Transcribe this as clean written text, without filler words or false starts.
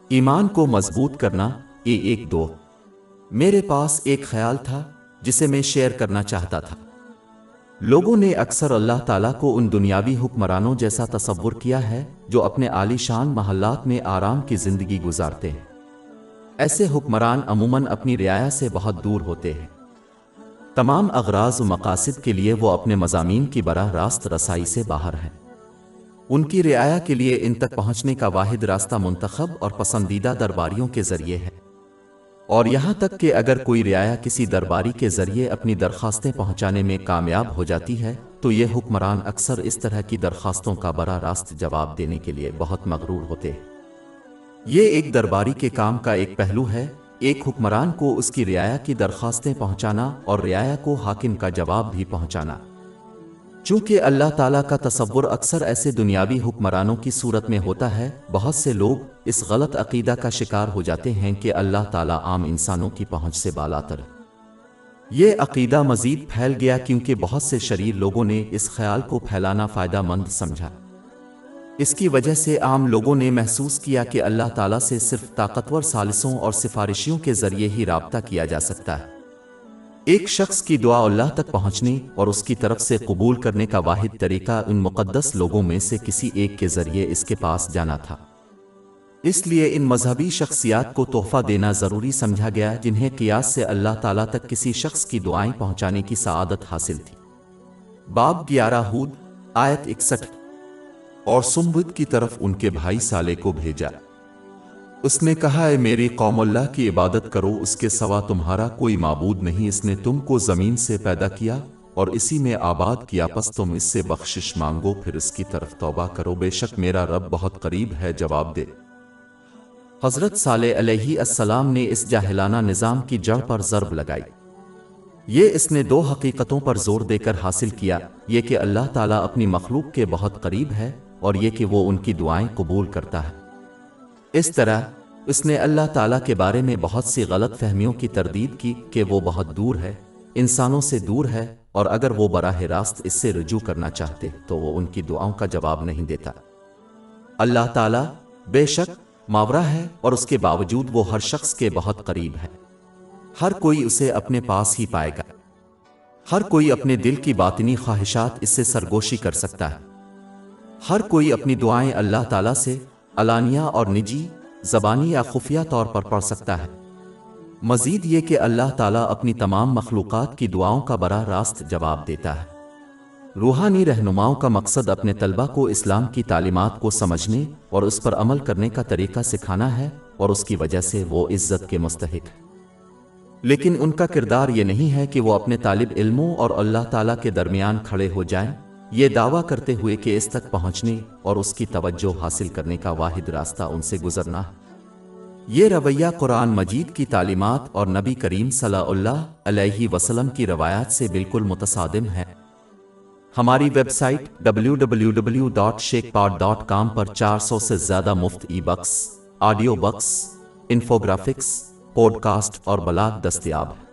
ایمان کو مضبوط کرنا۔ ایک دو میرے پاس ایک خیال تھا جسے میں شیئر کرنا چاہتا تھا۔ لوگوں نے اکثر اللہ تعالیٰ کو ان دنیاوی حکمرانوں جیسا تصور کیا ہے جو اپنے عالی شان محلات میں آرام کی زندگی گزارتے ہیں۔ ایسے حکمران عموماً اپنی رعایا سے بہت دور ہوتے ہیں۔ تمام اغراض و مقاصد کے لیے وہ اپنے مضامین کی براہ راست رسائی سے باہر ہیں۔ ان کی رعایا کے لیے ان تک پہنچنے کا واحد راستہ منتخب اور پسندیدہ درباریوں کے ذریعے ہے، اور یہاں تک کہ اگر کوئی رعایا کسی درباری کے ذریعے اپنی درخواستیں پہنچانے میں کامیاب ہو جاتی ہے تو یہ حکمران اکثر اس طرح کی درخواستوں کا براہ راست جواب دینے کے لیے بہت مغرور ہوتے ہیں۔ یہ ایک درباری کے کام کا ایک پہلو ہے، ایک حکمران کو اس کی رعایا کی درخواستیں پہنچانا اور رعایا کو حاکم کا جواب بھی پہنچانا۔ چونکہ اللہ تعالیٰ کا تصور اکثر ایسے دنیاوی حکمرانوں کی صورت میں ہوتا ہے، بہت سے لوگ اس غلط عقیدہ کا شکار ہو جاتے ہیں کہ اللہ تعالیٰ عام انسانوں کی پہنچ سے بالاتر ہے۔ یہ عقیدہ مزید پھیل گیا کیونکہ بہت سے شریر لوگوں نے اس خیال کو پھیلانا فائدہ مند سمجھا۔ اس کی وجہ سے عام لوگوں نے محسوس کیا کہ اللہ تعالیٰ سے صرف طاقتور ثالثوں اور سفارشیوں کے ذریعے ہی رابطہ کیا جا سکتا ہے۔ ایک شخص کی دعا اللہ تک پہنچنے اور اس کی طرف سے قبول کرنے کا واحد طریقہ ان مقدس لوگوں میں سے کسی ایک کے ذریعے اس کے پاس جانا تھا۔ اس لیے ان مذہبی شخصیات کو تحفہ دینا ضروری سمجھا گیا جنہیں قیاس سے اللہ تعالیٰ تک کسی شخص کی دعائیں پہنچانے کی سعادت حاصل تھی۔ باب 11 ہود آیت 61۔ اور سمبد کی طرف ان کے بھائی صالح کو بھیجا۔ اس نے کہا، اے میری قوم، اللہ کی عبادت کرو، اس کے سوا تمہارا کوئی معبود نہیں۔ اس نے تم کو زمین سے پیدا کیا اور اسی میں آباد کیا، پس تم اس سے بخشش مانگو، پھر اس کی طرف توبہ کرو، بے شک میرا رب بہت قریب ہے جواب دے۔ حضرت صالح علیہ السلام نے اس جاہلانہ نظام کی جڑ پر ضرب لگائی۔ یہ اس نے دو حقیقتوں پر زور دے کر حاصل کیا، یہ کہ اللہ تعالیٰ اپنی مخلوق کے بہت قریب ہے اور یہ کہ وہ ان کی دعائیں قبول کرتا ہے۔ اس طرح اس نے اللہ تعالیٰ کے بارے میں بہت سی غلط فہمیوں کی تردید کی کہ وہ بہت دور ہے، انسانوں سے دور ہے، اور اگر وہ براہ راست اس سے رجوع کرنا چاہتے تو وہ ان کی دعاؤں کا جواب نہیں دیتا۔ اللہ تعالیٰ بے شک ماورا ہے اور اس کے باوجود وہ ہر شخص کے بہت قریب ہے۔ ہر کوئی اسے اپنے پاس ہی پائے گا۔ ہر کوئی اپنے دل کی باطنی خواہشات اس سے سرگوشی کر سکتا ہے۔ ہر کوئی اپنی دعائیں اللہ تعالیٰ سے علانیہ اور نجی، زبانی یا خفیہ طور پر پڑھ سکتا ہے۔ مزید یہ کہ اللہ تعالیٰ اپنی تمام مخلوقات کی دعاؤں کا براہ راست جواب دیتا ہے۔ روحانی رہنماؤں کا مقصد اپنے طلبہ کو اسلام کی تعلیمات کو سمجھنے اور اس پر عمل کرنے کا طریقہ سکھانا ہے، اور اس کی وجہ سے وہ عزت کے مستحق ہے۔ لیکن ان کا کردار یہ نہیں ہے کہ وہ اپنے طالب علموں اور اللہ تعالیٰ کے درمیان کھڑے ہو جائیں، یہ دعویٰ کرتے ہوئے کہ اس تک پہنچنے اور اس کی توجہ حاصل کرنے کا واحد راستہ ان سے گزرنا ہے۔ یہ رویہ قرآن مجید کی تعلیمات اور نبی کریم صلی اللہ علیہ وسلم کی روایات سے بالکل متصادم ہے۔ ہماری ویب سائٹ www.sheikhpod.com پر 400 سے زیادہ مفت e books, audio books, infographics, podcast اور بلاگ دستیاب ہے۔